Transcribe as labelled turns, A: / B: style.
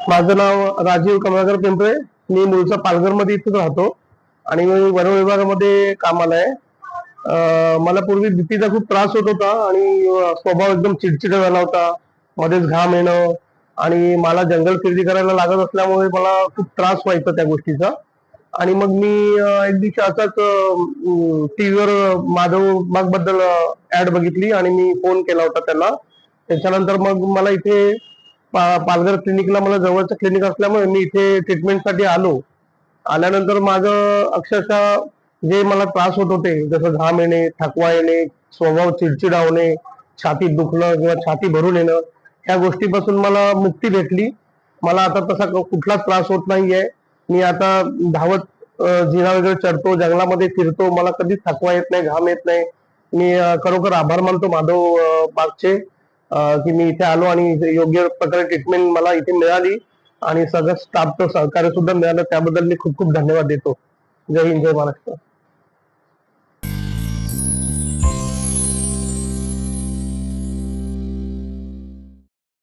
A: माझं नाव राजीव कमलाकर पिंपळे. मी मूळचा पालघरमध्ये इथेच राहतो आणि मी वन विभागामध्ये कामाला आहे. मला पूर्वी बीपीचा खूप त्रास होत होता आणि स्वभाव एकदम चिडचिड झाला होता. मध्येच घाम येणं आणि मला जंगल खरेदी करायला लागत असल्यामुळे मला खूप त्रास व्हायचा त्या गोष्टीचा. आणि मग मी एक दिवशी असाच टीव्हीवर माधव बाग बद्दल ऍड बघितली आणि मी फोन केला होता त्याला. त्याच्यानंतर मग मला इथे पालघर क्लिनिकला मला जवळचं क्लिनिक असल्यामुळे मी इथे ट्रीटमेंटसाठी आलो. आल्यानंतर माझं अक्षरशः जे मला त्रास होत होते, जसं घाम येणे, थकवा येणे, स्वभाव चिडचिडा होणे, छातीत दुखणं किंवा छाती भरून येणं, ह्या गोष्टीपासून मला मुक्ती भेटली. मला आता तसा कुठलाच त्रास होत नाहीये. मी आता धावत जिना वगैरे चढतो, जंगलामध्ये फिरतो, मला कधीच थकवा येत नाही, घाम येत नाही. मी खरोखर आभार मानतो माधव बागचे की मी इथे आलो आणि योग्य प्रकारे ट्रीटमेंट मला इथे मिळाली आणि सगळं स्टाफचं सहकार्य सुद्धा मिळालं. त्याबद्दल मी खूप खूप धन्यवाद देतो. जय हिंद, जय महाराष्ट्र.